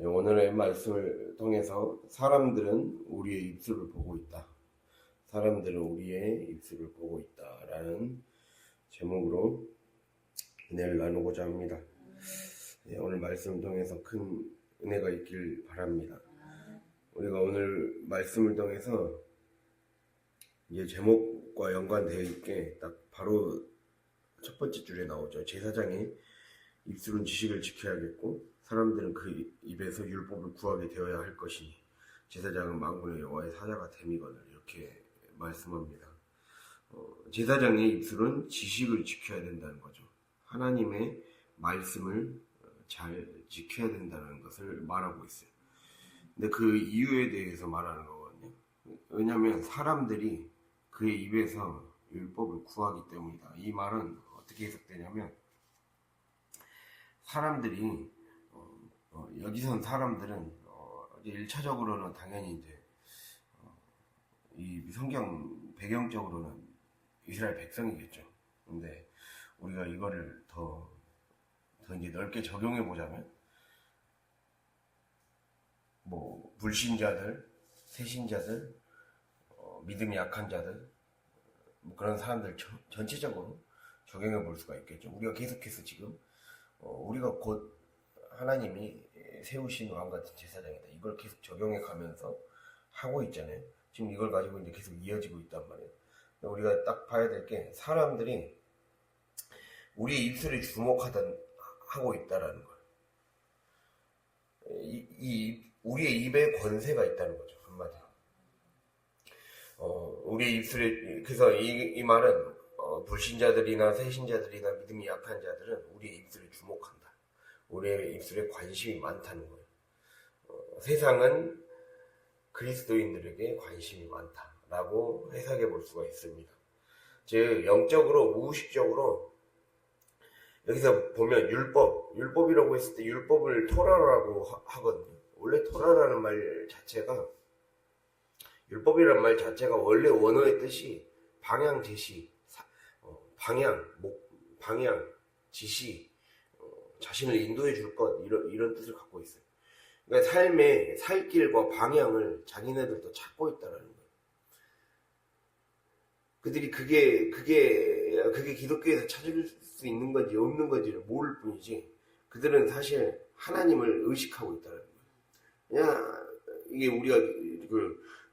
오늘의 말씀을 통해서 사람들은 우리의 입술을 보고 있다. 사람들은 우리의 입술을 보고 있다라는 제목으로 은혜를 나누고자 합니다. 오늘 말씀을 통해서 큰 은혜가 있길 바랍니다. 우리가 오늘 말씀을 통해서 이제 제목과 연관되어 있게 딱 바로 첫 번째 줄에 나오죠. 제사장의 입술은 지식을 지켜야겠고 사람들은 그 입에서 율법을 구하게 되어야 할 것이니 제사장은 만군의 여호와의 사자가 됨이거늘, 이렇게 말씀합니다. 제사장의 입술은 지식을 지켜야 된다는 거죠. 하나님의 말씀을 잘 지켜야 된다는 것을 말하고 있어요. 근데 그 이유에 대해서 말하는 거거든요. 왜냐하면 사람들이 그의 입에서 율법을 구하기 때문이다. 이 말은 어떻게 해석되냐면, 사람들이 여기선 사람들은 이제 1차적으로는 당연히 이제 이 성경 배경적으로는 이스라엘 백성이겠죠. 근데 우리가 이거를 더 이제 넓게 적용해 보자면, 뭐 불신자들, 새신자들, 믿음이 약한 자들, 뭐 그런 사람들 전체적으로 적용해 볼 수가 있겠죠. 우리가 계속해서 지금 우리가 곧 하나님이 세우신 왕같은 제사장이다, 이걸 계속 적용해 가면서 하고 있잖아요. 지금 이걸 가지고 이제 계속 이어지고 있단 말이에요. 우리가 딱 봐야 될 게, 사람들이 우리의 입술에 주목하고 있다라는 거예요. 우리의 입에 권세가 있다는 거죠, 한마디로. 우리의 입술에, 그래서 이 말은 불신자들이나 새신자들이나 믿음이 약한 자들은 우리의 입술에 주목한다, 우리의 입술에 관심이 많다는 거예요. 세상은 그리스도인들에게 관심이 많다라고 해석해 볼 수가 있습니다. 즉 영적으로, 무의식적으로, 여기서 보면 율법이라고 했을 때 율법을 토라라고 하거든요. 원래 토라라는 말 자체가, 율법이라는 말 자체가 원래 원어의 뜻이 방향, 제시, 방향, 지시, 자신을 인도해 줄 것, 이런 뜻을 갖고 있어요. 그러니까 삶의 살길과 방향을 자기네들도 찾고 있다는 거예요. 그들이 그게 기독교에서 찾을 수 있는 건지 없는 건지를 모를 뿐이지, 그들은 사실 하나님을 의식하고 있다는 거예요. 그냥 이게 우리가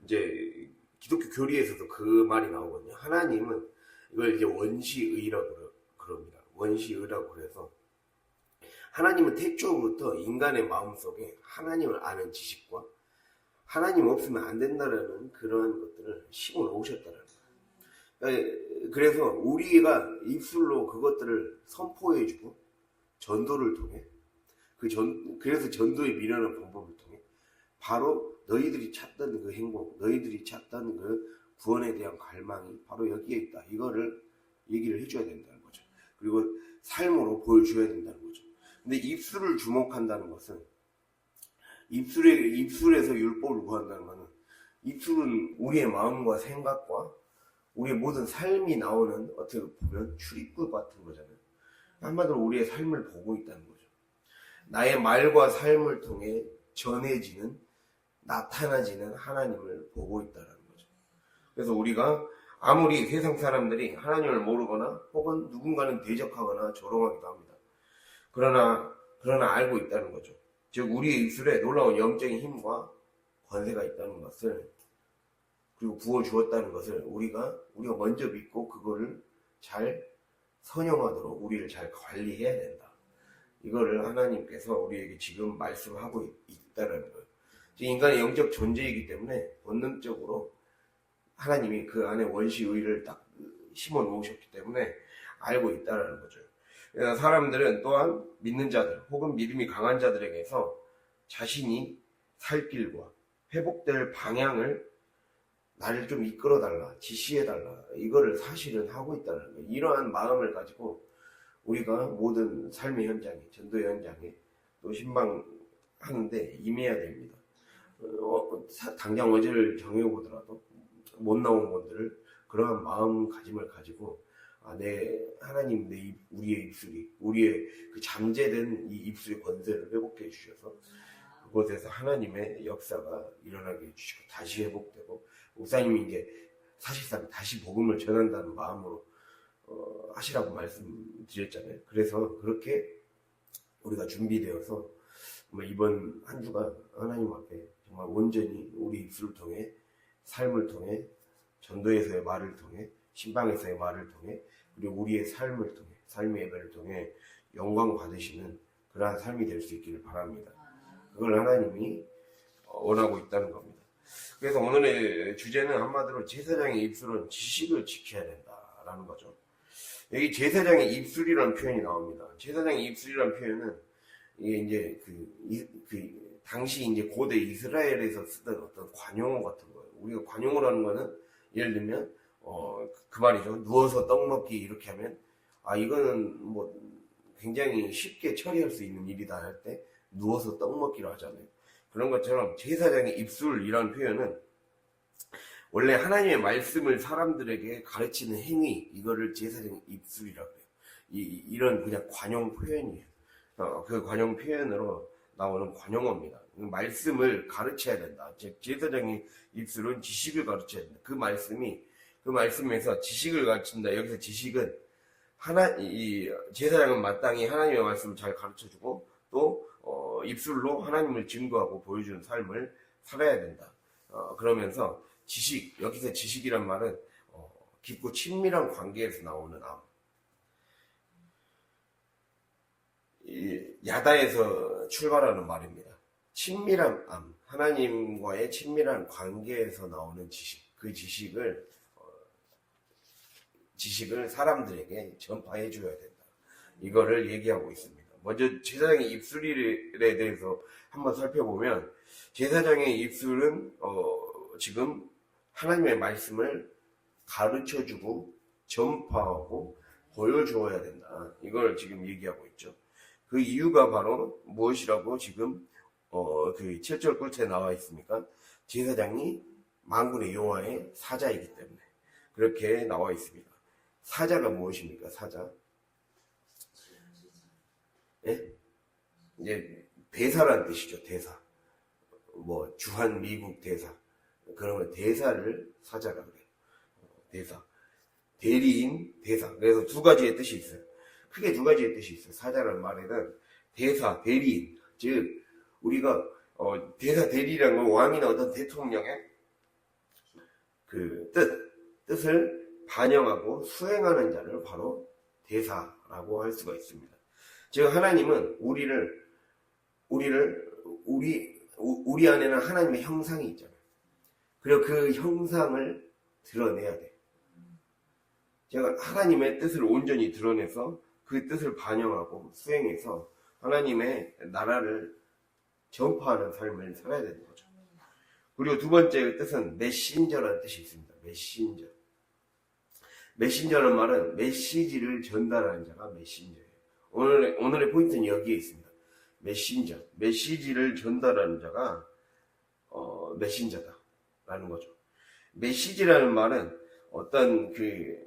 이제 기독교 교리에서도 그 말이 나오거든요. 하나님은 이걸 이제 원시의라고 그럽니다. 원시의라고 그래서, 하나님은 태초부터 인간의 마음속에 하나님을 아는 지식과 하나님 없으면 안 된다라는 그러한 것들을 심어 놓으셨다는 거예요. 그래서 우리가 입술로 그것들을 선포해주고, 전도를 통해, 그래서 전도에 미련한 방법을 통해 바로 너희들이 찾던 그 행복, 너희들이 찾던 그 구원에 대한 갈망이 바로 여기에 있다, 이거를 얘기를 해줘야 된다는 거죠. 그리고 삶으로 보여줘야 된다는 거죠. 근데 입술을 주목한다는 것은, 입술에서 율법을 구한다는 것은, 입술은 우리의 마음과 생각과 우리의 모든 삶이 나오는, 어떻게 보면 출입구 같은 거잖아요. 한마디로 우리의 삶을 보고 있다는 거죠. 나의 말과 삶을 통해 전해지는, 나타나지는 하나님을 보고 있다는 거죠. 그래서 우리가 아무리 세상 사람들이 하나님을 모르거나 혹은 누군가는 대적하거나 조롱하기도 합니다. 그러나 알고 있다는 거죠. 즉 우리의 입술에 놀라운 영적인 힘과 권세가 있다는 것을, 그리고 부어주었다는 것을 우리가 먼저 믿고 그거를 잘 선용하도록 우리를 잘 관리해야 된다. 이거를 하나님께서 우리에게 지금 말씀하고 있다는 거예요. 인간의 영적 존재이기 때문에 본능적으로 하나님이 그 안에 원시의를 딱 심어 놓으셨기 때문에 알고 있다는 거죠. 그래서 사람들은 또한 믿는 자들 혹은 믿음이 강한 자들에게서 자신이 살 길과 회복될 방향을 나를 좀 이끌어달라, 지시해달라, 이거를 사실은 하고 있다는 거예요. 이러한 마음을 가지고 우리가 모든 삶의 현장에, 전도의 현장에 또 신방하는데 임해야 됩니다. 당장 어제를 정해보더라도 못 나온 분들을 그러한 마음가짐을 가지고, 하나님, 우리의 입술이, 우리의 그 잠재된 이 입술의 권세를 회복해 주셔서 그곳에서 하나님의 역사가 일어나게 해주시고 다시 회복되고 목사님이 이제 사실상 다시 복음을 전한다는 마음으로 하시라고 말씀드렸잖아요. 그래서 그렇게 우리가 준비되어서 이번 한 주가 하나님 앞에 정말 온전히 우리 입술을 통해 삶을 통해 전도에서의 말을 통해 신방에서의 말을 통해 그리고 우리의 삶을 통해 삶의 예배를 통해 영광 받으시는 그러한 삶이 될 수 있기를 바랍니다. 그걸 하나님이 원하고 있다는 겁니다. 그래서 오늘의 주제는 한마디로 제사장의 입술은 지식을 지켜야 된다라는 거죠. 여기 제사장의 입술이라는 표현이 나옵니다. 제사장의 입술이라는 표현은 이게 이제 당시 이제 고대 이스라엘에서 쓰던 어떤 관용어 같은 거예요. 우리가 관용어라는 거는 예를 들면 그 말이죠. 누워서 떡 먹기 이렇게 하면 이거는 뭐 굉장히 쉽게 처리할 수 있는 일이다 할 때 누워서 떡 먹기로 하잖아요. 그런 것처럼 제사장의 입술이라는 표현은 원래 하나님의 말씀을 사람들에게 가르치는 행위, 이거를 제사장의 입술이라고 해요. 이런 그냥 관용 표현이에요. 그 관용 표현으로 나오는 관용어입니다. 말씀을 가르쳐야 된다. 즉 제사장의 입술은 지식을 가르쳐야 된다. 그 말씀에서 지식을 가르친다. 여기서 지식은 제사장은 마땅히 하나님의 말씀을 잘 가르쳐주고 또 입술로 하나님을 증거하고 보여주는 삶을 살아야 된다. 그러면서 여기서 지식이란 말은 깊고 친밀한 관계에서 나오는 야다에서 출발하는 말입니다. 친밀한 하나님과의 친밀한 관계에서 나오는 지식, 그 지식을 사람들에게 전파해 줘야 된다. 이거를 얘기하고 있습니다. 먼저 제사장의 입술에 대해서 한번 살펴보면 제사장의 입술은 지금 하나님의 말씀을 가르쳐주고 전파하고 보여주어야 된다. 이걸 지금 얘기하고 있죠. 그 이유가 바로 무엇이라고 지금 그 7절 끝에 나와 있습니까? 제사장이 만군의 여호와의 사자이기 때문에 그렇게 나와 있습니다. 사자가 무엇입니까? 사자. 예? 이제 대사란 뜻이죠. 대사. 뭐 주한 미국 대사. 그러면 대사를 사자라 그래요. 대사. 대리인, 대사. 그래서 두 가지의 뜻이 있어요. 크게 두 가지의 뜻이 있어요. 사자라는 말에는 대사, 대리인. 즉 우리가 대사, 대리라는 건 왕이나 어떤 대통령의 그 뜻을 반영하고 수행하는 자를 바로 대사라고 할 수가 있습니다. 즉 하나님은 우리 안에는 하나님의 형상이 있잖아요. 그리고 그 형상을 드러내야 돼. 제가 하나님의 뜻을 온전히 드러내서 그 뜻을 반영하고 수행해서 하나님의 나라를 전파하는 삶을 살아야 되는 거죠. 그리고 두 번째 뜻은 메신저라는 뜻이 있습니다. 메신저. 메신저라는 말은 메시지를 전달하는 자가 메신저예요. 오늘의 포인트는 여기에 있습니다. 메신저. 메시지를 전달하는 자가 메신저다라는 거죠. 메시지라는 말은 어떤 그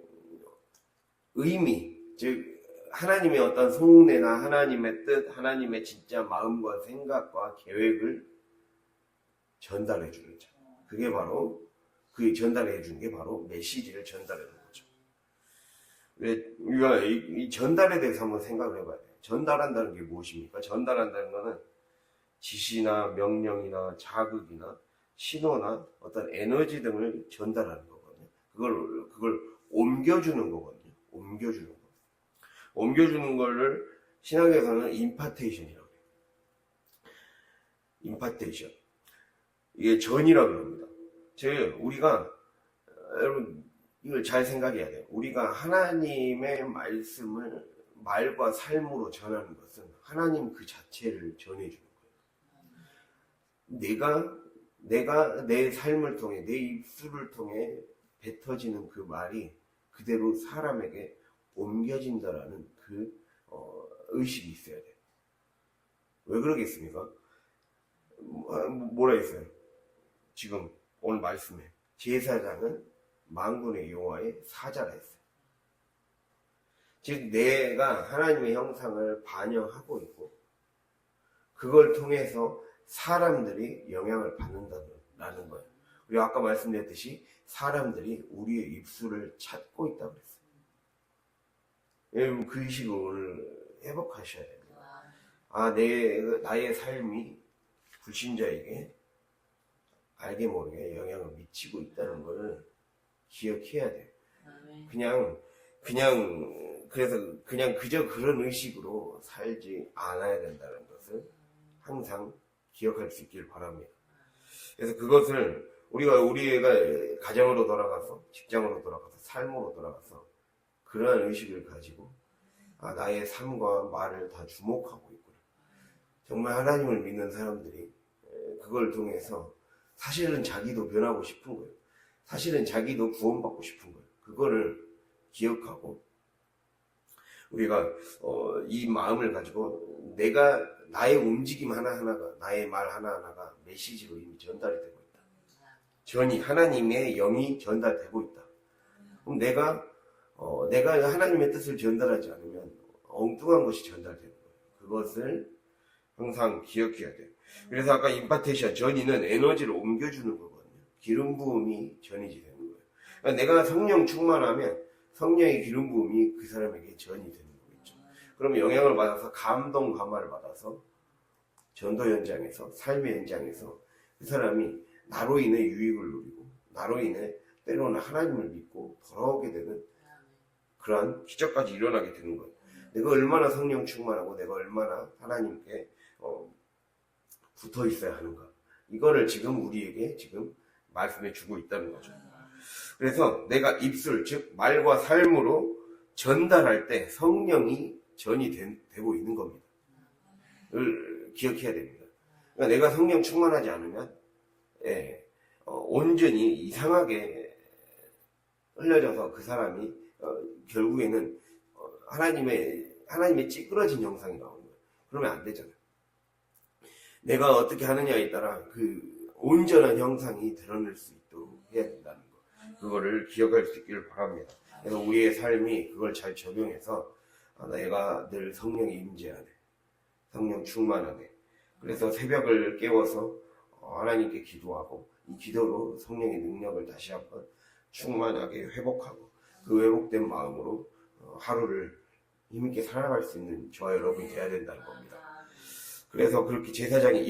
의미, 즉 하나님의 어떤 속내나 하나님의 뜻, 하나님의 진짜 마음과 생각과 계획을 전달해 주는 자. 그게 바로 그 전달해 주는 게 바로 메시지를 전달하는 거죠. 우리가 이 전달에 대해서 한번 생각을 해봐야 돼요. 전달한다는 게 무엇입니까? 전달한다는 거는 지시나 명령이나 자극이나 신호나 어떤 에너지 등을 전달하는 거거든요. 그걸 옮겨주는 거거든요. 옮겨주는 거. 옮겨주는 거를 신학에서는 임파테이션이라고 해요. 임파테이션. 이게 전이라고 합니다. 우리가 여러분 이걸 잘 생각해야 돼요. 우리가 하나님의 말씀을 말과 삶으로 전하는 것은 하나님 그 자체를 전해주는 거예요. 내가 내 삶을 통해 내 입술을 통해 뱉어지는 그 말이 그대로 사람에게 옮겨진다라는 그 의식이 있어야 돼요. 왜 그러겠습니까? 뭐라 했어요? 지금 오늘 말씀에 제사장은 만군의 여호와의 사자라 했어요. 즉 내가 하나님의 형상을 반영하고 있고 그걸 통해서 사람들이 영향을 받는다는 거예요. 그리고 아까 말씀드렸듯이 사람들이 우리의 입술을 찾고 있다고 그랬어요. 여러분 그 의식을 오늘 회복하셔야 됩니다. 나의 삶이 불신자에게 알게 모르게 영향을 미치고 있다는 걸 기억해야 돼요. 그냥 그저 그런 의식으로 살지 않아야 된다는 것을 항상 기억할 수 있길 바랍니다. 그래서 그것을 우리가 가정으로 돌아가서, 직장으로 돌아가서, 삶으로 돌아가서 그러한 의식을 가지고 나의 삶과 말을 다 주목하고 있구나. 정말 하나님을 믿는 사람들이 그걸 통해서 사실은 자기도 변하고 싶은 거예요. 사실은 자기도 구원받고 싶은 거예요. 그거를 기억하고 우리가 이 마음을 가지고 나의 움직임 하나하나가, 나의 말 하나하나가 메시지로 이미 전달이 되고 있다. 하나님의 영이 전달되고 있다. 그럼 내가 하나님의 뜻을 전달하지 않으면 엉뚱한 것이 전달되는 거예요. 그것을 항상 기억해야 돼요. 그래서 아까 임파테이션, 전이는 에너지를 옮겨주는 거거든요. 기름 부음이 전이지 되는 거예요. 그러니까 내가 성령 충만하면 성령의 기름 부음이 그 사람에게 전이 되는 거겠죠. 그러면 영향을 받아서 감동, 감화를 받아서 전도 현장에서, 삶의 현장에서 그 사람이 나로 인해 유익을 누리고 나로 인해 때로는 하나님을 믿고 돌아오게 되는 그러한 기적까지 일어나게 되는 거예요. 내가 얼마나 성령 충만하고 내가 얼마나 하나님께 붙어 있어야 하는가. 이거를 지금 우리에게 지금 말씀해 주고 있다는 거죠. 그래서 내가 입술, 즉 말과 삶으로 전달할 때 성령이 전이 되고 있는 겁니다. 를 기억해야 됩니다. 그러니까 내가 성령 충만하지 않으면 온전히 이상하게 흘려져서 그 사람이 결국에는 하나님의 찌그러진 형상이 나오는 거예요. 그러면 안 되잖아요. 내가 어떻게 하느냐에 따라 그 온전한 형상이 드러낼 수 있도록 해야 된다는 거. 그거를 기억할 수 있기를 바랍니다. 그래서 우리의 삶이 그걸 잘 적용해서 내가 늘 성령이 임재하네. 성령 충만하네. 그래서 새벽을 깨워서 하나님께 기도하고 이 기도로 성령의 능력을 다시 한번 충만하게 회복하고 그 회복된 마음으로 하루를 힘있게 살아갈 수 있는 저와 여러분이 돼야 된다는 겁니다. 그래서 그렇게 제사장의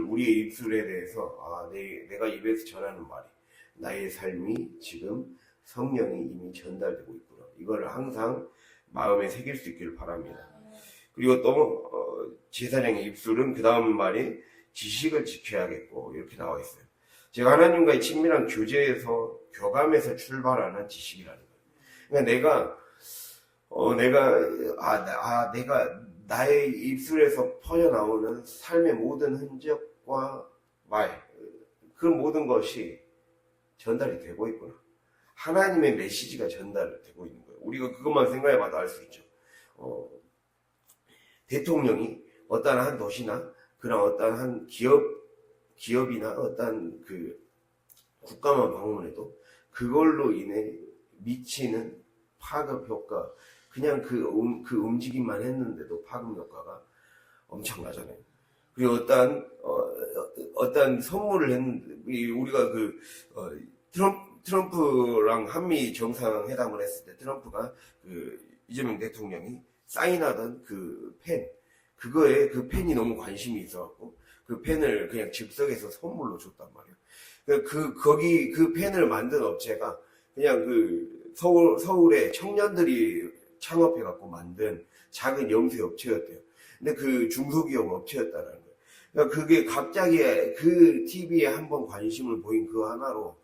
우리의 입술에 대해서 내가 입에서 전하는 말이 나의 삶이 지금 성령이 이미 전달되고 있구나. 이걸 항상 마음에 새길 수 있기를 바랍니다. 그리고 또 제사장의 입술은 그 다음 말이 지식을 지켜야겠고 이렇게 나와 있어요. 제가 하나님과의 친밀한 교감에서 출발하는 지식이라는 거예요. 그러니까 내가 나의 입술에서 퍼져나오는 삶의 모든 흔적과 그 모든 것이 전달이 되고 있구나. 하나님의 메시지가 전달되고 있는 거예요. 우리가 그것만 생각해봐도 알 수 있죠. 대통령이 어떠한 한 도시나 그런 어떠한 한 기업이나 어떠한 그 국가만 방문해도 그걸로 인해 미치는 파급 효과, 그냥 그 움직임만 했는데도 파급 효과가 엄청나잖아요. 그리고 어떠한 선물을 했는데, 우리가 트럼프랑 한미 정상회담을 했을 때 트럼프가 이재명 대통령이 사인하던 그 펜이 너무 관심이 있어갖고 그 펜을 그냥 즉석에서 선물로 줬단 말이에요. 그 펜을 만든 업체가 그냥 서울에 청년들이 창업해갖고 만든 작은 영세 업체였대요. 근데 그 중소기업 업체였다는 거예요. 그러니까 그게 갑자기 그 TV에 한번 관심을 보인 그 하나로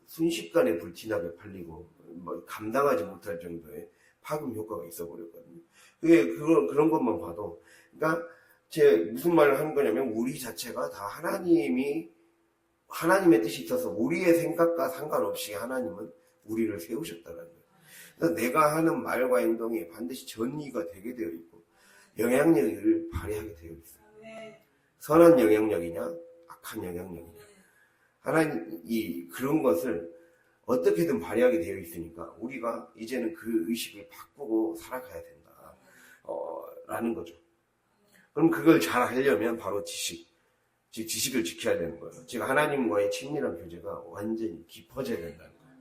순식간에 불티나게 팔리고 감당하지 못할 정도의 파급 효과가 있어 버렸거든요. 그런 것만 봐도, 그러니까 무슨 말을 하는 거냐면 우리 자체가 다 하나님의 뜻이 있어서 우리의 생각과 상관없이 하나님은 우리를 세우셨다는 거예요. 그래서 내가 하는 말과 행동이 반드시 전이가 되게 되어 있고 영향력을 발휘하게 되어 있어요. 선한 영향력이냐 악한 영향력이냐, 하나님이 그런 것을 어떻게든 발휘하게 되어 있으니까 우리가 이제는 그 의식을 바꾸고 살아가야 된다 라는 거죠. 그럼 그걸 잘 하려면 바로 지식, 즉 지식을 지켜야 되는 거예요. 즉 하나님과의 친밀한 교제가 완전히 깊어져야 된다는 거예요.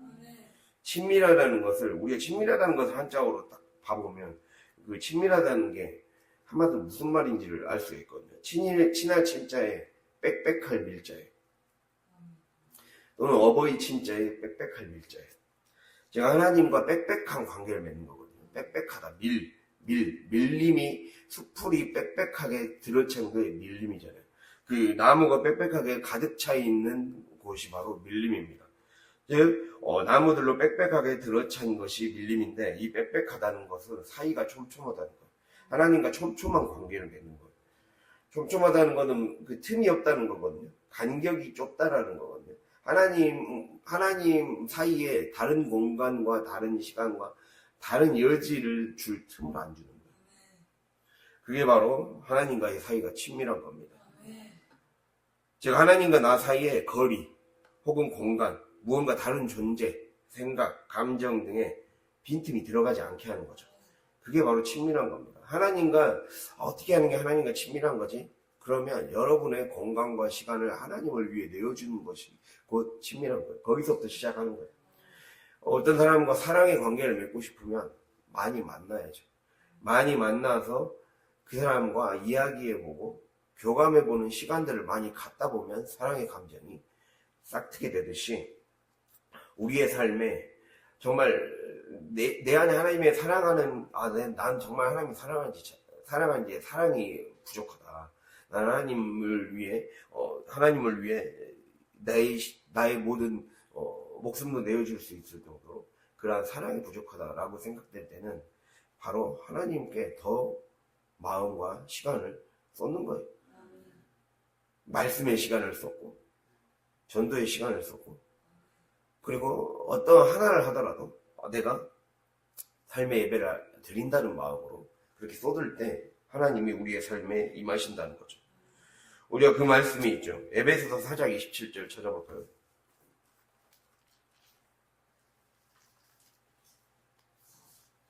친밀하다는 것을, 우리가 친밀하다는 것을 한자어로 딱 봐보면 그 친밀하다는 게 한마디로 무슨 말인지를 알 수가 있거든요. 친할 친자에 빽빽할 밀자에, 또는 어버이 친자에 빽빽할 밀자에, 제가 하나님과 빽빽한 관계를 맺는 거거든요. 빽빽하다, 밀림이, 수풀이 빽빽하게 들어찬 게 밀림이잖아요. 그 나무가 빽빽하게 가득 차 있는 곳이 바로 밀림입니다. 즉 나무들로 빽빽하게 들어찬 것이 밀림인데, 이 빽빽하다는 것은 사이가 촘촘하다는 거예요. 하나님과 촘촘한 관계를 맺는 거예요. 촘촘하다는 것은 그 틈이 없다는 거거든요. 간격이 좁다라는 거거든요. 하나님 사이에 다른 공간과 다른 시간과 다른 여지를 줄 틈을 안 주는 거예요. 그게 바로 하나님과의 사이가 친밀한 겁니다. 즉 하나님과 나 사이에 거리 혹은 공간, 무언가 다른 존재, 생각, 감정 등의 빈틈이 들어가지 않게 하는 거죠. 그게 바로 친밀한 겁니다. 하나님과 어떻게 하는 게 하나님과 친밀한 거지? 그러면 여러분의 공간과 시간을 하나님을 위해 내어주는 것이 곧 친밀한 거예요. 거기서부터 시작하는 거예요. 어떤 사람과 사랑의 관계를 맺고 싶으면 많이 만나야죠. 많이 만나서 그 사람과 이야기해보고 교감해보는 시간들을 많이 갖다 보면 사랑의 감정이 싹트게 되듯이, 우리의 삶에 정말 내 안에 하나님의 사랑하는, 난 정말 하나님 사랑하는지 사랑이 부족하다. 난 하나님을 위해 나의 모든 목숨도 내어줄 수 있을 정도로 그러한 사랑이 부족하다라고 생각될 때는 바로 하나님께 더 마음과 시간을 쏟는 거예요. 말씀의 시간을 쏟고, 전도의 시간을 쏟고, 그리고 어떤 하나를 하더라도 내가 삶의 예배를 드린다는 마음으로 그렇게 쏟을 때 하나님이 우리의 삶에 임하신다는 거죠. 우리가 그 말씀이 있죠. 에베소서 4장 27절 찾아볼까요?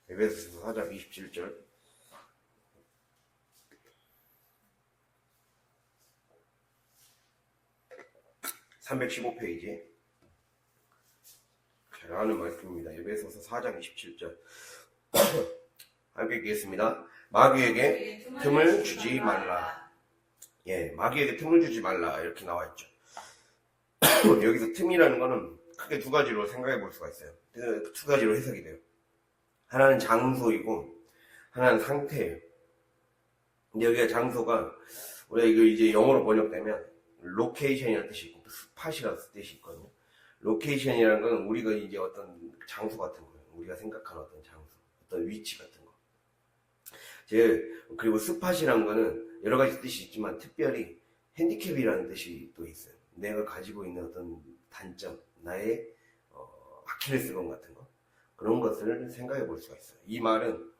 에베소서 4장 27절. 315페이지. 잘 아는 말씀입니다. 에베소서 4장 27절. 함께 읽겠습니다. 마귀에게 틈을 주지 말라. 예, 마귀에게 틈을 주지 말라. 이렇게 나와 있죠. 여기서 틈이라는 거는 크게 두 가지로 생각해 볼 수가 있어요. 두 가지로 해석이 돼요. 하나는 장소이고, 하나는 상태예요. 근데 여기가 장소가, 우리가 이거 이제 영어로 번역되면 로케이션이라는 뜻이 있고, 스팟이라는 뜻이 있거든요. 로케이션이라는 건 우리가 이제 어떤 장소 같은 거예요. 우리가 생각하는 어떤 장소, 어떤 위치 같은 거. 그리고 스팟이라는 거는 여러 가지 뜻이 있지만 특별히 핸디캡이라는 뜻이 또 있어요. 내가 가지고 있는 어떤 단점, 나의 아킬레스건 같은 거, 그런 것을 생각해 볼 수가 있어요. 이 말은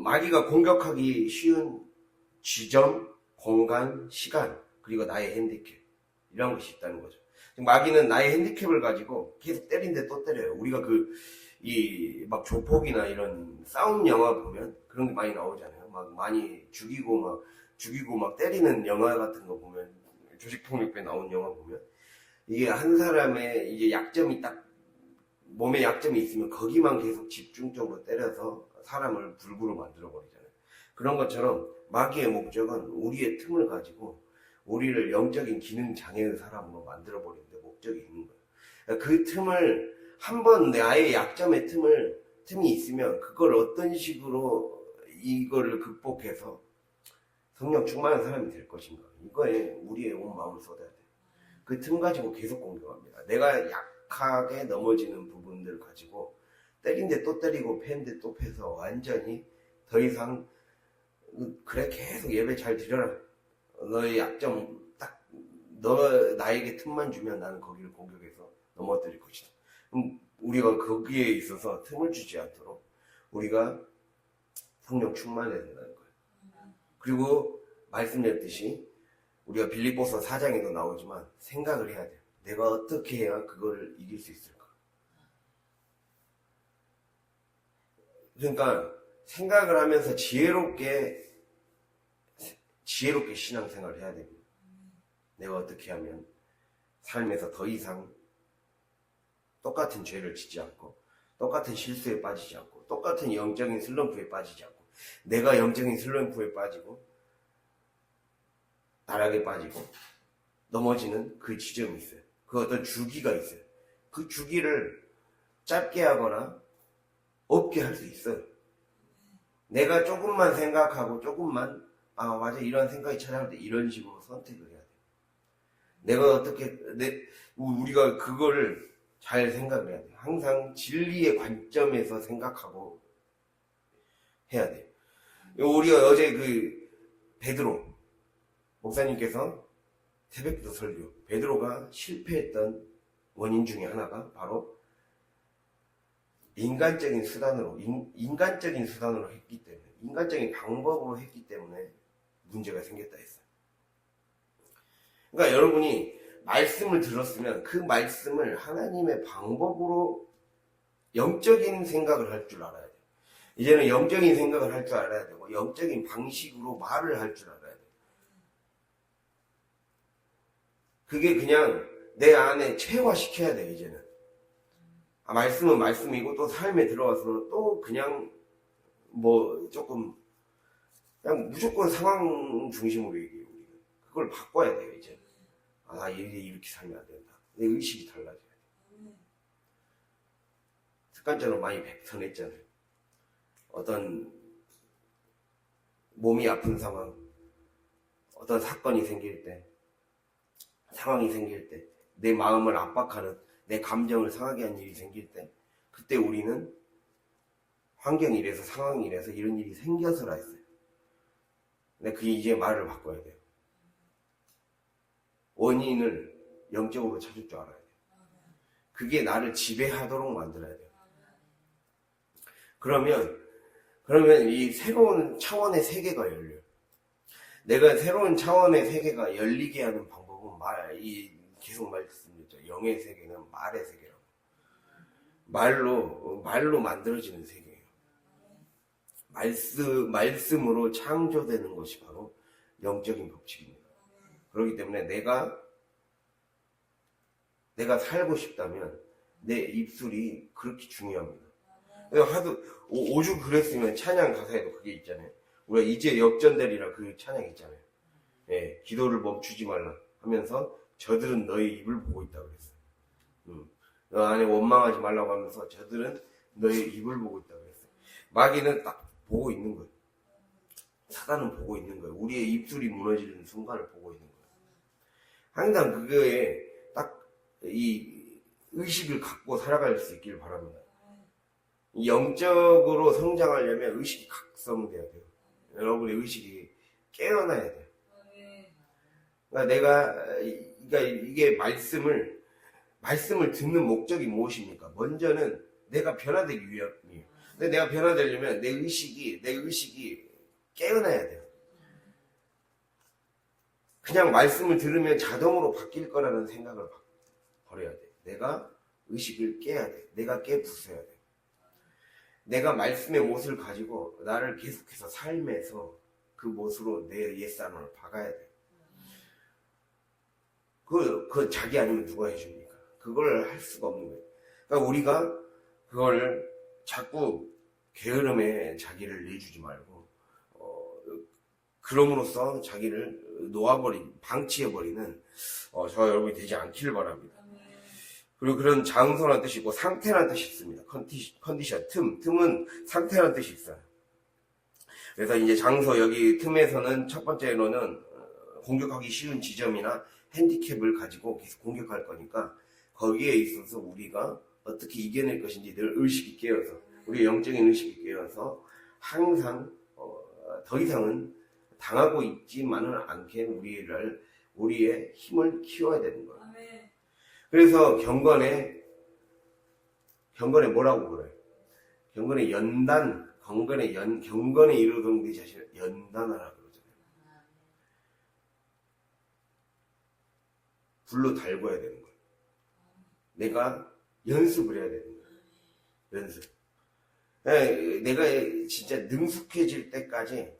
마귀가 공격하기 쉬운 지점, 공간, 시간, 그리고 나의 핸디캡, 이런 것이 있다는 거죠. 마귀는 나의 핸디캡을 가지고 계속 때린데 또 때려요. 우리가 막 조폭이나 이런 싸움 영화 보면 그런 게 많이 나오잖아요. 막 많이 죽이고 막 때리는 영화 같은 거 보면, 조직폭력배 나온 영화 보면, 이게 한 사람의 이제 약점이 딱, 몸에 약점이 있으면 거기만 계속 집중적으로 때려서 사람을 불구로 만들어 버리잖아요. 그런 것처럼 마귀의 목적은 우리의 틈을 가지고 우리를 영적인 기능 장애의 사람으로 만들어 버리는 데 목적이 있는 거예요. 그 틈을 한번 나의 약점의 틈이 있으면 그걸 어떤 식으로 이거를 극복해서 성령 충만한 사람이 될 것인가, 이거에 우리의 온 마음을 쏟아야 돼요. 그 틈 가지고 계속 공격합니다. 내가 약하게 넘어지는 부분들 가지고 때린데 또 때리고 패는데 또 패서 완전히 더 이상, 그래 계속 예배 잘 드려라, 너의 약점 딱 나에게 틈만 주면 나는 거기를 공격해서 넘어뜨릴 것이다. 그럼 우리가 거기에 있어서 틈을 주지 않도록 우리가 성령 충만해야 된다는 거예요. 그리고 말씀드렸듯이 우리가 빌립보서 4장에도 나오지만 생각을 해야 돼요. 내가 어떻게 해야 그거를 이길 수 있을까? 그러니까 생각을 하면서 지혜롭게 지혜롭게 신앙생활을 해야 됩니다. 내가 어떻게 하면 삶에서 더 이상 똑같은 죄를 짓지 않고 똑같은 실수에 빠지지 않고 똑같은 영적인 슬럼프에 빠지지 않고 내가 영적인 슬럼프에 빠지고 나락에 빠지고 넘어지는 그 지점이 있어요. 그 어떤 주기가 있어요. 그 주기를 짧게 하거나 없게 할 수 있어요. 내가 조금만 생각하고 조금만 맞아 이런 생각이 찾아올 때 이런 식으로 선택을 해야 돼요. 내가 어떻게 우리가 그거를 잘 생각을 해야 돼요. 항상 진리의 관점에서 생각하고 해야 돼요. 우리가 어제 그 베드로 목사님께서 새벽기도 설교 베드로가 실패했던 원인 중에 하나가 바로 인간적인 수단으로 했기 때문에 인간적인 방법으로 했기 때문에 문제가 생겼다 했어요. 그러니까 여러분이 말씀을 들었으면 그 말씀을 하나님의 방법으로 영적인 생각을 할 줄 알아야 돼요. 이제는 영적인 생각을 할 줄 알아야 되고 영적인 방식으로 말을 할 줄 알아야 돼요. 그게 그냥 내 안에 체화시켜야 돼요. 이제는 말씀은 말씀이고 또 삶에 들어가서는 또 그냥 조금 그냥 무조건 상황 중심으로 얘기해요. 우리는 그걸 바꿔야 돼요. 이제 이렇게 살면 안 된다. 내 의식이 달라져야 돼. 습관적으로 많이 뱉어냈잖아요. 어떤 몸이 아픈 상황, 어떤 사건이 생길 때, 상황이 생길 때, 내 마음을 압박하는, 내 감정을 상하게 하는 일이 생길 때, 그때 우리는 환경이 이래서 상황이 이래서 이런 일이 생겨서라 했어요. 근데 그게 이제 말을 바꿔야 돼요. 원인을 영적으로 찾을 줄 알아야 돼요. 그게 나를 지배하도록 만들어야 돼요. 그러면 이 새로운 차원의 세계가 열려요. 내가 새로운 차원의 세계가 열리게 하는 방법은 계속 말씀드렸죠. 영의 세계는 말의 세계라고. 말로 만들어지는 세계예요. 말씀으로 창조되는 것이 바로 영적인 법칙입니다. 그렇기 때문에 내가 살고 싶다면 내 입술이 그렇게 중요합니다. 오죽 그랬으면 찬양 가사에도 그게 있잖아요. 우리가 이제 역전되리라 그 찬양 있잖아요. 예, 기도를 멈추지 말라 하면서 저들은 너의 입을 보고 있다고 그랬어요. 너 안에 원망하지 말라고 하면서 저들은 너의 입을 보고 있다고 그랬어요. 마귀는 딱 보고 있는 거예요. 사단은 보고 있는 거예요. 우리의 입술이 무너지는 순간을 보고 있는 거예요. 항상 그거에 딱 이 의식을 갖고 살아갈 수 있기를 바랍니다. 영적으로 성장하려면 의식이 각성돼야 돼요. 여러분의 의식이 깨어나야 돼요. 그러니까 이게 말씀을 듣는 목적이 무엇입니까? 먼저는 내가 변화되기 위함이에요. 근데 내가 변화되려면 내 의식이 깨어나야 돼요. 그냥 말씀을 들으면 자동으로 바뀔 거라는 생각을 버려야 돼. 내가 의식을 깨야 돼. 내가 깨부숴야 돼. 내가 말씀의 못을 가지고 나를 계속해서 삶에서 그 못으로 내 옛사람을 박아야 돼. 그 자기 아니면 누가 해줍니까? 그걸 할 수가 없는 거예요. 그러니까 우리가 그걸 자꾸 게으름에 자기를 내주지 말고 그럼으로써 자기를 방치해버리는 저와 여러분이 되지 않기를 바랍니다. 그리고 그런 장소라는 뜻이 있고 상태라는 뜻이 있습니다. 컨디션, 틈은 상태라는 뜻이 있어요. 그래서 이제 장소 여기 틈에서는 첫 번째로는 공격하기 쉬운 지점이나 핸디캡을 가지고 계속 공격할 거니까 거기에 있어서 우리가 어떻게 이겨낼 것인지 늘 의식이 깨어서 우리의 영적인 의식이 깨어서 항상 더 이상은 당하고 있지만은 않게 우리의 힘을 키워야 되는 거예요. 그래서 경건에 뭐라고 그래요? 경건에 경건에 이르도록 네 자신을 연단하라 그러잖아요. 불로 달궈야 되는 거예요. 내가 연습을 해야 되는 거예요. 연습. 내가 진짜 능숙해질 때까지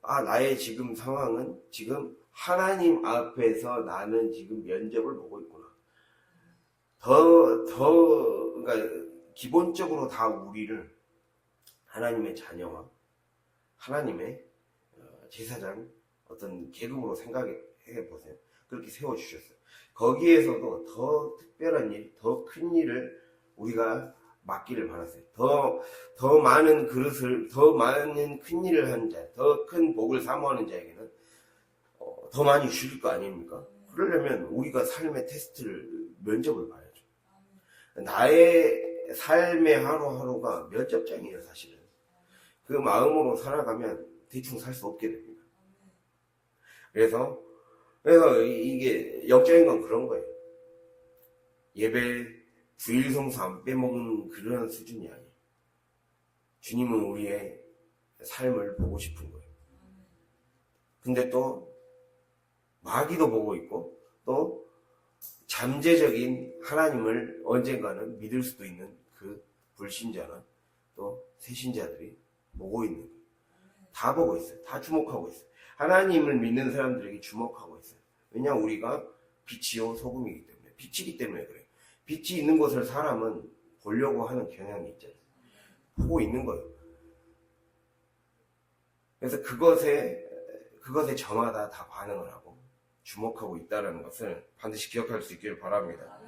나의 지금 상황은 지금 하나님 앞에서 나는 지금 면접을 보고 있구나. 그러니까 기본적으로 다 우리를 하나님의 자녀와 하나님의 제사장 어떤 계급으로 생각해 보세요. 그렇게 세워주셨어요. 거기에서도 더 특별한 일, 더 큰 일을 우리가 맡기를 받았어요. 더 많은 그릇을, 더 많은 큰 일을 한 자, 더 큰 복을 사모하는 자에게는 더 많이 주실 거 아닙니까? 그러려면 우리가 삶의 테스트를, 면접을 봐야죠. 나의 삶의 하루하루가 면접장이에요, 사실은. 그 마음으로 살아가면 대충 살 수 없게 됩니다. 그래서 이게 역적인 건 그런 거예요. 예배, 주일성수 안 빼먹는 그런 수준이 아니에요. 주님은 우리의 삶을 보고 싶은 거예요. 근데 또 마귀도 보고 있고 또 잠재적인 하나님을 언젠가는 믿을 수도 있는 그 불신자는 또 새신자들이 보고 있는 거예요. 다 보고 있어요. 다 주목하고 있어요. 하나님을 믿는 사람들에게 주목하고 있어요. 왜냐하면 우리가 빛이요 소금이기 때문에, 빛이기 때문에 그래요. 빛이 있는 곳을 사람은 보려고 하는 경향이 있잖아요. 보고 있는 거예요. 그래서 그것에 저마다 다 반응을 하고 주목하고 있다는 것을 반드시 기억할 수 있기를 바랍니다.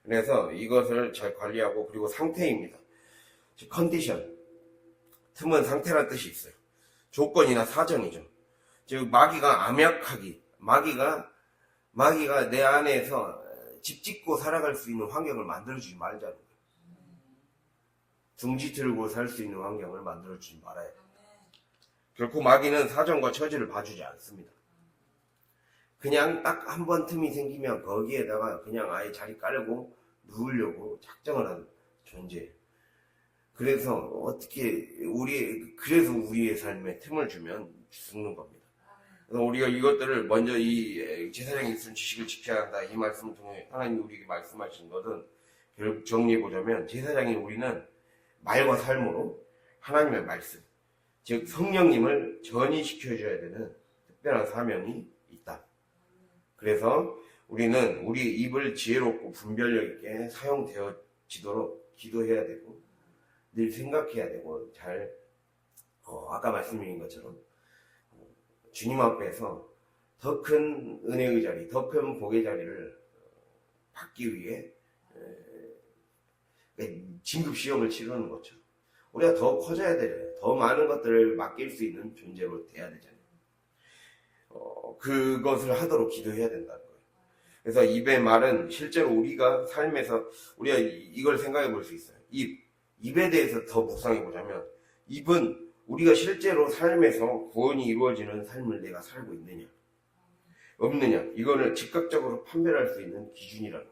그래서 이것을 잘 관리하고, 그리고 상태입니다. 즉 컨디션, 틈은 상태란 뜻이 있어요. 조건이나 사정이죠. 즉 마귀가 암약하기, 마귀가 내 안에서 집 짓고 살아갈 수 있는 환경을 만들어주지 말자는 거예요. 둥지 틀고 살 수 있는 환경을 만들어주지 말아요. 결코 마귀는 사정과 처지를 봐주지 않습니다. 그냥 딱 한 번 틈이 생기면 거기에다가 그냥 아예 자리 깔고 누우려고 작정을 하는 존재예요. 그래서 그래서 우리의 삶에 틈을 주면 죽는 겁니다. 그래서 우리가 이것들을 먼저 이 제사장이 있는 지식을 지켜야 한다, 이 말씀을 통해 하나님이 우리에게 말씀하신 것은 결국 정리해보자면, 제사장이 우리는 말과 삶으로 하나님의 말씀, 즉 성령님을 전이시켜줘야 되는 특별한 사명이 있다. 그래서 우리는 우리 입을 지혜롭고 분별력 있게 사용되어지도록 기도해야 되고 늘 생각해야 되고, 아까 말씀드린 것처럼 주님 앞에서 더 큰 은혜의 자리, 더 큰 복의 자리를 받기 위해 진급 시험을 치르는 것처럼 우리가 더 커져야 되잖아요. 더 많은 것들을 맡길 수 있는 존재로 돼야 되잖아요. 그것을 하도록 기도해야 된다는 거예요. 그래서 입의 말은 실제로 우리가 삶에서 우리가 이걸 생각해 볼 수 있어요. 입에 대해서 더 묵상해 보자면, 입은 우리가 실제로 삶에서 구원이 이루어지는 삶을 내가 살고 있느냐 없느냐, 이거를 즉각적으로 판별할 수 있는 기준이라는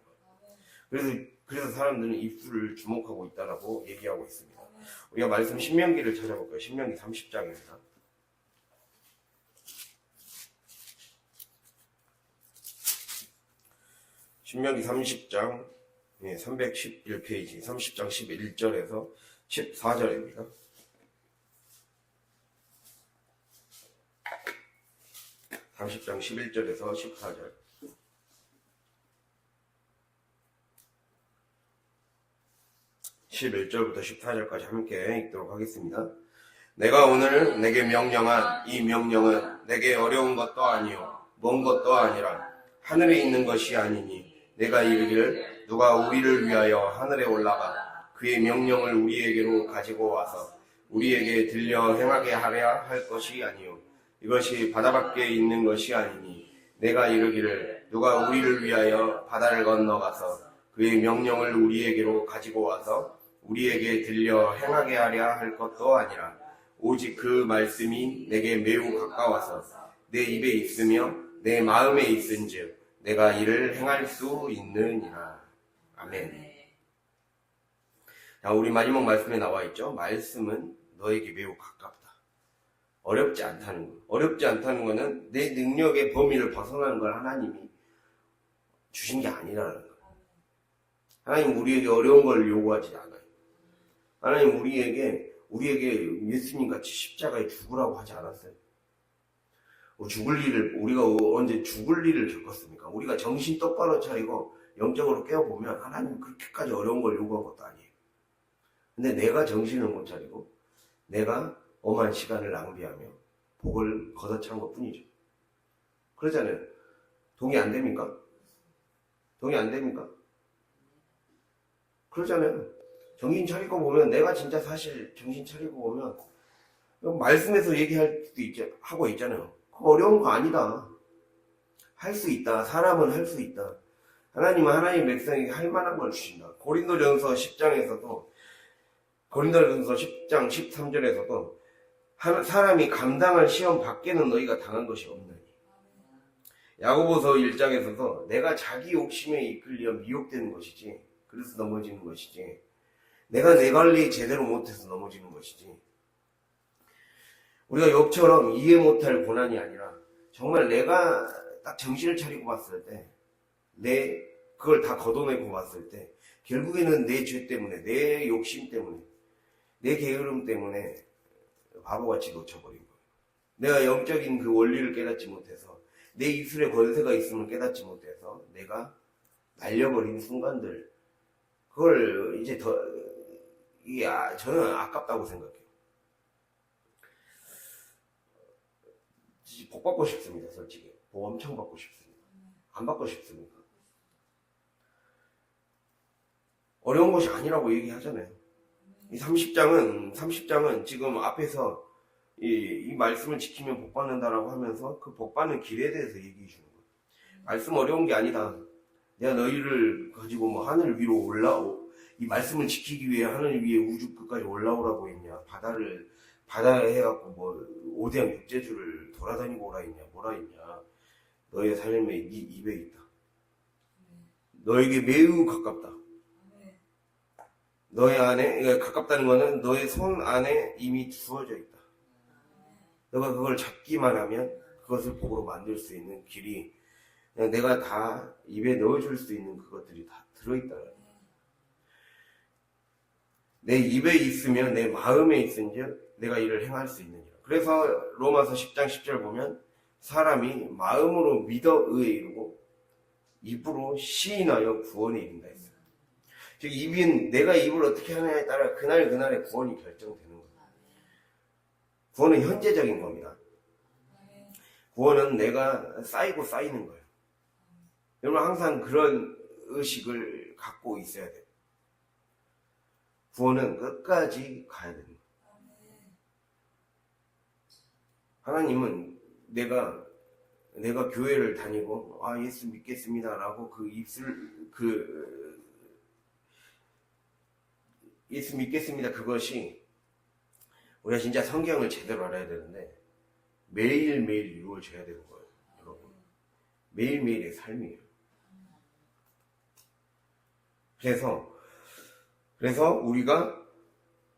거예요. 그래서 사람들은 입술을 주목하고 있다라고 얘기하고 있습니다. 우리가 말씀 신명기를 찾아볼까요? 신명기 30장입니다. 신명기 30장 311페이지 30장 11절에서 14절입니다. (30장 11절에서 14절) 11절부터 14절까지 함께 읽도록 하겠습니다. 내가 오늘 내게 명령한 이 명령은 내게 어려운 것도 아니요 먼 것도 아니라 하늘에 있는 것이 아니니, 내가 이르기를 누가 우리를 위하여 하늘에 올라가 그의 명령을 우리에게로 가지고 와서 우리에게 들려 행하게 하려 할 것이 아니요 이것이 바다 밖에 있는 것이 아니니, 내가 이르기를 누가 우리를 위하여 바다를 건너가서 그의 명령을 우리에게로 가지고 와서 우리에게 들려 행하게 하려 할 것도 아니라, 오직 그 말씀이 내게 매우 가까워서 내 입에 있으며 내 마음에 있은즉 내가 이를 행할 수 있느니라. 아멘. 자, 우리 마지막 말씀에 나와 있죠. 말씀은 너에게 매우 가깝다. 어렵지 않다는 거. 어렵지 않다는 거는 내 능력의 범위를 벗어나는 걸 하나님이 주신 게 아니라는 거예요. 하나님 우리에게 어려운 걸 요구하지 않아요. 하나님 우리에게 예수님 같이 십자가에 죽으라고 하지 않았어요. 우리가 언제 죽을 일을 겪었습니까? 우리가 정신 똑바로 차리고 영적으로 깨어보면 하나님 그렇게까지 어려운 걸 요구한 것도 아니에요. 근데 내가 정신을 못 차리고 내가 엄한 시간을 낭비하며 복을 걷어찬 것 뿐이죠. 그러잖아요. 동의 안 됩니까? 동의 안 됩니까? 그러잖아요. 정신 차리고 보면 내가 진짜 사실 정신 차리고 보면 말씀에서 얘기할 수도 하고 있잖아요. 어려운 거 아니다. 할 수 있다. 사람은 할 수 있다. 하나님은 하나님 백성에게 할 만한 걸 주신다. 고린도전서 10장 13절에서도 사람이 감당할 시험 밖에는 너희가 당한 것이 없느니. 야고보서 1장에서도 내가 자기 욕심에 이끌려 미혹되는 것이지 그래서 넘어지는 것이지 내가 내 관리 제대로 못해서 넘어지는 것이지 우리가 욥처럼 이해 못할 고난이 아니라 정말 내가 딱 정신을 차리고 봤을 때 그걸 다 걷어내고 봤을 때 결국에는 내 죄 때문에 내 욕심 때문에 내 게으름 때문에 바보같이 놓쳐버린 거예요. 내가 영적인 그 원리를 깨닫지 못해서 내 입술에 권세가 있음을 깨닫지 못해서 내가 날려버린 순간들 그걸 이제 저는 아깝다고 생각해요. 복 받고 싶습니다. 솔직히 복 엄청 받고 싶습니다. 안 받고 싶습니까? 어려운 것이 아니라고 얘기하잖아요. 이 30장은 지금 앞에서 이 말씀을 지키면 복 받는다라고 하면서 그 복 받는 길에 대해서 얘기해 주는 거예요. 말씀 어려운 게 아니다. 내가 너희를 가지고 뭐 하늘 위로 이 말씀을 지키기 위해 하늘 위에 우주 끝까지 올라오라고 했냐. 바다에 해갖고 뭐 오대양 육제주를 돌아다니고 오라 했냐. 뭐라 했냐. 너의 삶에 네 입에 있다. 너에게 매우 가깝다. 너의 안에 가깝다는 것은 너의 손 안에 이미 주어져 있다. 너가 그걸 잡기만 하면 그것을 복으로 만들 수 있는 길이 그냥 내가 다 입에 넣어줄 수 있는 그것들이 다 들어있다. 내 입에 있으면 내 마음에 있은즉 내가 이를 행할 수 있느니라. 그래서 로마서 10장 10절 보면 사람이 마음으로 믿어 의에 이르고 입으로 시인하여 구원에 이른다 했어요. 즉 내가 입을 어떻게 하느냐에 따라 그날의 구원이 결정되는 거예요. 구원은 현재적인 겁니다. 구원은 내가 쌓이는 거예요. 여러분 항상 그런 의식을 갖고 있어야 돼요. 구원은 끝까지 가야 됩니다. 하나님은 내가 교회를 다니고 예수 믿겠습니다라고 예수 믿겠습니다 그것이 우리가 진짜 성경을 제대로 알아야 되는데 매일매일 이루어져야 되는 거예요. 여러분 매일매일의 삶이에요. 그래서 우리가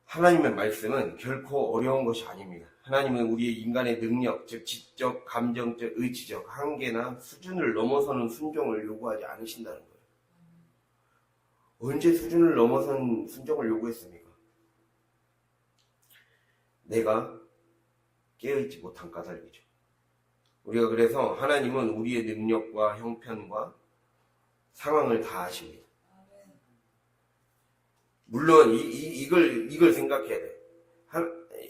하나님의 말씀은 결코 어려운 것이 아닙니다. 하나님은 우리의 인간의 능력, 즉 지적, 감정적, 의지적 한계나 수준을 넘어서는 순종을 요구하지 않으신다는 거예요. 언제 수준을 넘어선 순종을 요구했습니까? 내가 깨어있지 못한 까닭이죠. 우리가 그래서 하나님은 우리의 능력과 형편과 상황을 다 아십니다. 물론 이걸 생각해야 돼.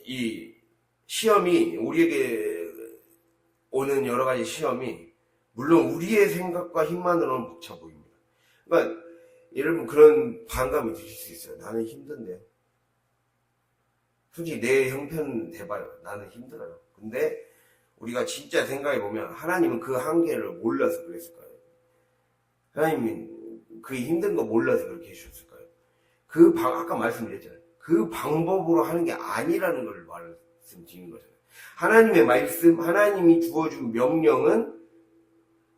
이 시험이 우리에게 오는 여러 가지 시험이 물론 우리의 생각과 힘만으로는 벅차 보입니다. 그러니까 여러분 그런 반감이 드실 수 있어요. 나는 힘든데요. 솔직히 내 형편 대봐요. 나는 힘들어요. 근데 우리가 진짜 생각해보면 하나님은 그 한계를 몰라서 그랬을 거예요. 하나님은 그 힘든 거 몰라서 그렇게 해주셨을 거예요. 아까 말씀드렸잖아요. 그 방법으로 하는 게 아니라는 걸 말씀드린 거잖아요. 하나님의 말씀, 하나님이 주어준 명령은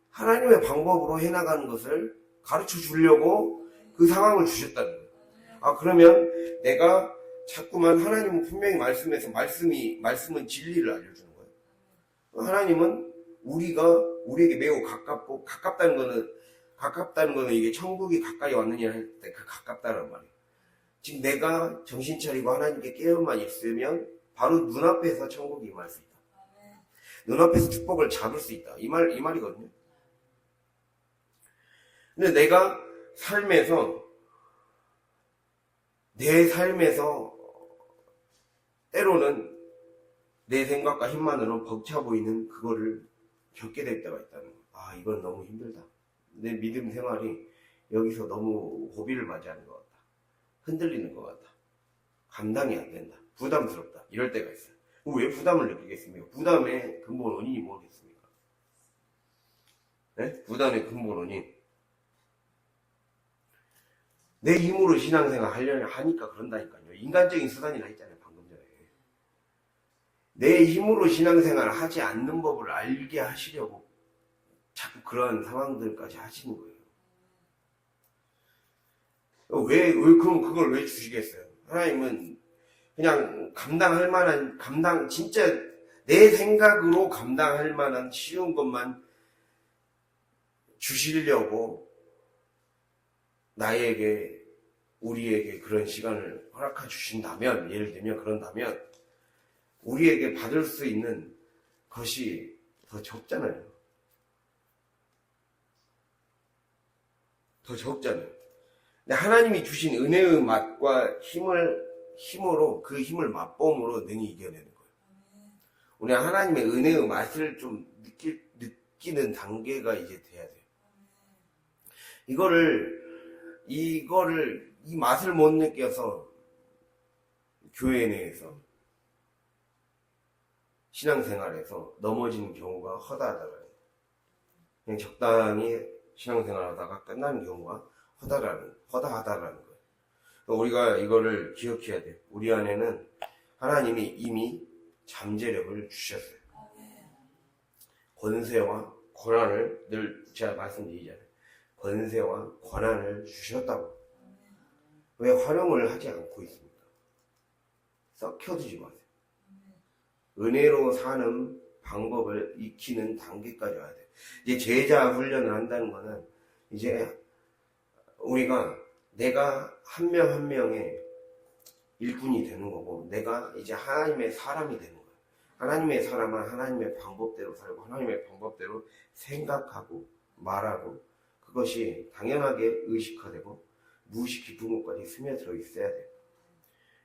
하나님의 방법으로 해나가는 것을 가르쳐 주려고 그 상황을 주셨다는 거예요. 그러면 내가 자꾸만 하나님은 분명히 말씀에서 말씀은 진리를 알려주는 거예요. 하나님은 우리에게 매우 가깝다는 거는 이게 천국이 가까이 왔느냐 할 때 그 가깝다는 말이에요. 지금 내가 정신 차리고 하나님께 깨어만 있으면 바로 눈앞에서 천국이 임할 수 있다. 눈앞에서 축복을 잡을 수 있다. 이 말이거든요. 근데 내가 내 삶에서 때로는 내 생각과 힘만으로 벅차 보이는 그거를 겪게 될 때가 있다는 거. 아, 이건 너무 힘들다. 내 믿음 생활이 여기서 너무 고비를 맞이하는 것 같다. 흔들리는 것 같다. 감당이 안 된다. 부담스럽다. 이럴 때가 있어요. 왜 부담을 느끼겠습니까? 부담의 근본 원인이 뭐겠습니까? 네? 부담의 근본 원인. 내 힘으로 신앙생활 하려고 하니까 그런다니까요. 인간적인 수단이라 했잖아요. 방금 전에. 내 힘으로 신앙생활을 하지 않는 법을 알게 하시려고 자꾸 그런 상황들까지 하시는 거예요. 그럼 그걸 왜 주시겠어요? 하나님은 그냥 진짜 내 생각으로 감당할 만한 쉬운 것만 주시려고 우리에게 그런 시간을 허락해 주신다면, 예를 들면 그런다면, 우리에게 받을 수 있는 것이 더 적잖아요. 더 적잖아요. 근데 하나님이 주신 은혜의 맛과 힘으로 그 힘을 맛보험으로 능히 이겨내는 거예요. 우리 하나님의 은혜의 맛을 좀 느끼는 단계가 이제 돼야 돼요. 이 맛을 못 느껴서 교회 내에서 신앙생활에서 넘어지는 경우가 허다하다라는 거예요. 그냥 적당히 신앙생활하다가 끝나는 경우가 허다하다라는 거예요. 우리가 이거를 기억해야 돼요. 우리 안에는 하나님이 이미 잠재력을 주셨어요. 권세와 권한을 늘 제가 말씀드리잖아요. 권세와 권한을 주셨다고. 왜 활용을 하지 않고 있습니까? 썩혀두지 마세요. 은혜로 사는 방법을 익히는 단계까지 와야 돼요. 이제 제자 훈련을 한다는 거는 이제 내가 한 명 한 명의 일꾼이 되는 거고, 내가 이제 하나님의 사람이 되는 거예요. 하나님의 사람은 하나님의 방법대로 살고, 하나님의 방법대로 생각하고, 말하고, 그것이 당연하게 의식화되고, 무의식 깊은 곳까지 스며들어 있어야 돼요.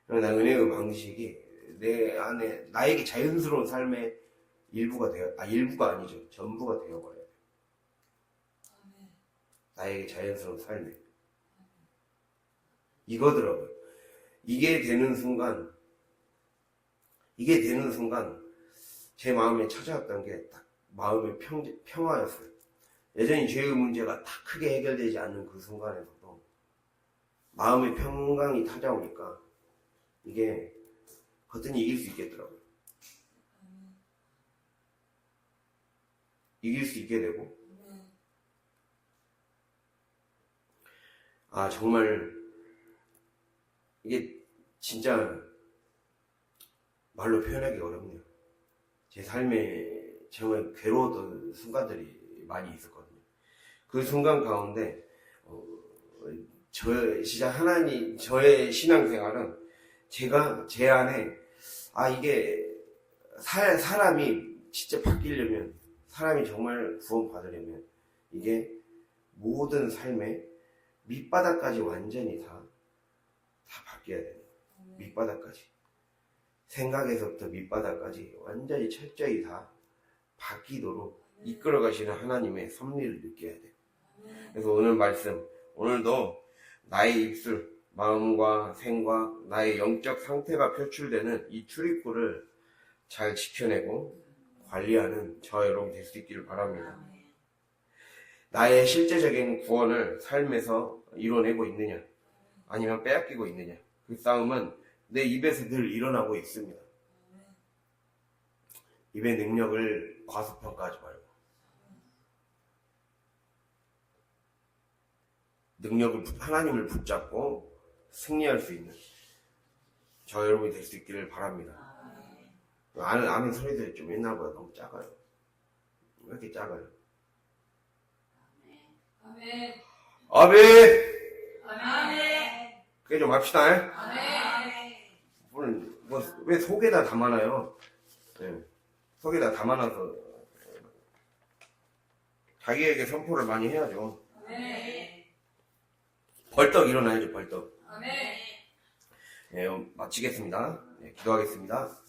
그러나 은혜의 방식이 내 안에, 나에게 자연스러운 삶의 일부가 아니죠. 전부가 되어버려야 돼요. 나에게 자연스러운 삶이. 이거더라고요. 이게 되는 순간 제 마음에 찾아왔던 게 딱 마음의 평화였어요. 여전히 죄의 문제가 다 크게 해결되지 않는 그 순간에서도 마음의 평강이 찾아오니까 이게 겉은 이길 수 있겠더라고요. 이길 수 있게 되고, 아, 정말 이게 진짜 말로 표현하기 어렵네요. 제 삶에 정말 괴로웠던 순간들이 많이 있었거든요. 그 순간 가운데 저의 신앙생활은 제 안에 이게 사람이 진짜 바뀌려면, 사람이 정말 구원받으려면 이게 모든 삶의 밑바닥까지 완전히 다 바뀌어야 돼요. 밑바닥까지. 생각에서부터 밑바닥까지 완전히 철저히 다 바뀌도록 이끌어 가시는 하나님의 섭리를 느껴야 돼요. 그래서 오늘 말씀, 오늘도 나의 입술, 마음과 생과 나의 영적 상태가 표출되는 이 출입구를 잘 지켜내고 관리하는 저 여러분 될 수 있기를 바랍니다. 나의 실제적인 구원을 삶에서 이뤄내고 있느냐, 아니면 빼앗기고 있느냐, 그 싸움은 내 입에서 늘 일어나고 있습니다. 입의 능력을 과소평가하지 말고 하나님을 붙잡고 승리할 수 있는 저 여러분이 될 수 있기를 바랍니다. 아는 소리들이 좀 옛날보다 너무 작아요. 왜 이렇게 작아요? 아멘. 아멘. 아멘. 그게 좀 합시다. 아멘. 오늘 왜 속에다 담아놔요? 네. 속에다 담아놔서 자기에게 선포를 많이 해야죠. 아멘. 벌떡 일어나야죠, 벌떡. 아멘. 네, 마치겠습니다. 네, 기도하겠습니다.